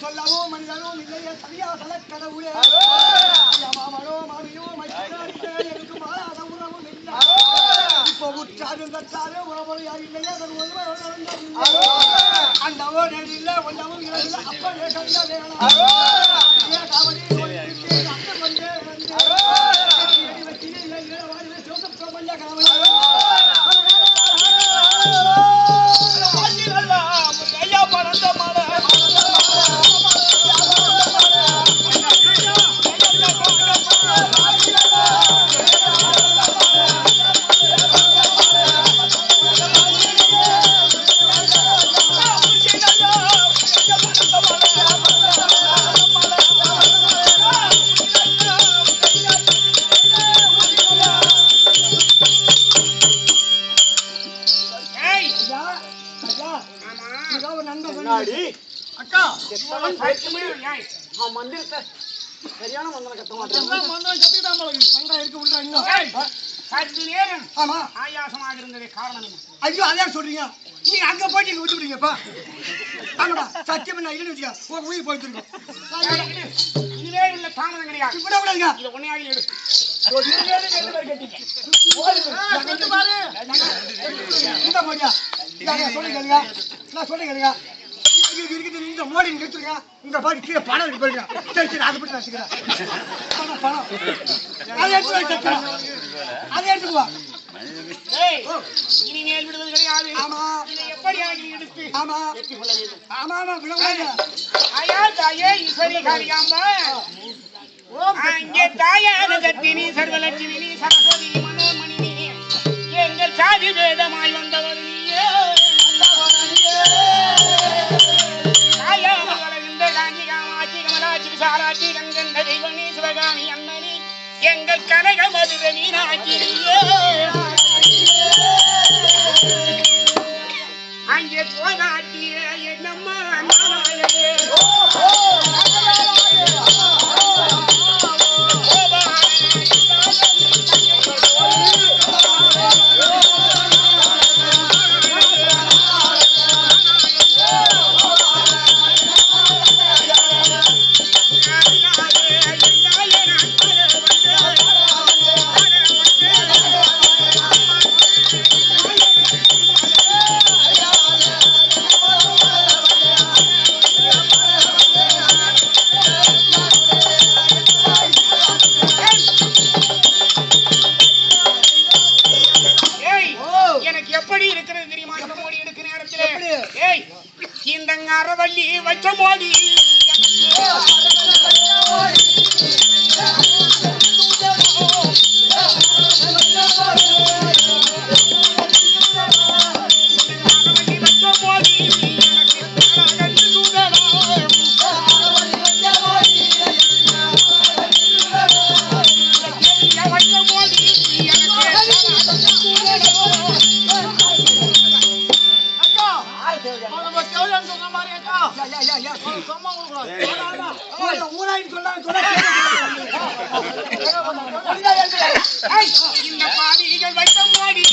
சொல்லவும் மனிதனும் இல்லையே சரியா கடவுளே மாமனோ மாமியோ எனக்கு மாறாத உறவும் இல்லை இப்போ உற்றாரும் தற்றாரு உறவு யார் இல்லையா அண்டவோ இல்லை ஒன்றவும் இல்லை அப்பவே கண்ட வேணும் சரியான மந்திரம் கத்த மாட்டேன் மந்திரம் கத்துக்கிட்டா மந்திரம் இருக்கு உள்ள ஆமா ஆயாசமாக இருந்ததே காரணம் என்ன? ஐயோ அதான் சொல்றீங்க நீங்க அங்க போயிட்டு இங்க விட்டுவிடுங்கப்பா ஆமாடா சத்தியம் நான் இல்லைன்னு வச்சுக்க உங்க உயிர் போயிட்டு இருக்கோம் இதுவே இல்ல தாமதம் கிடையாது இப்படி விடாதீங்க இதை ஒன்னையாக எடு இந்த போடியா சொல்லுங்க நான் சொல்லுங்க இந்த மோடி எடுத்துருங்க இந்த பாடி கீழே பணம் இருக்கு பாருங்க சரி சரி அதை பற்றி வச்சுக்கிறேன் பணம் அதை எடுத்து அதை எடுத்துக்குவா இனிமேல் விடுவது கிடையாது ஆமா எப்படி எடுத்து ஆமா ஆமா ஆமா விடுவாங்க ஐயா தாயே ஈஸ்வரி காரியாம்மா அங்கே தாயான கத்தினி சர்வலட்சுமி நீ சரஸ்வதி மனோமணி நீ எங்கள் சாதி வேதமாய் வந்தவர் நீயே சாராட்சி கங்கண்ட தெய்வனி சிவகாமி அண்ணனி எங்கள் கனக மதுர மீனாட்சியே அங்கே போனாட்டிய என்னம்மா இந்த அரவள்ளி வச்ச மோடி இந்த பாதிகள் வைத்த மோடி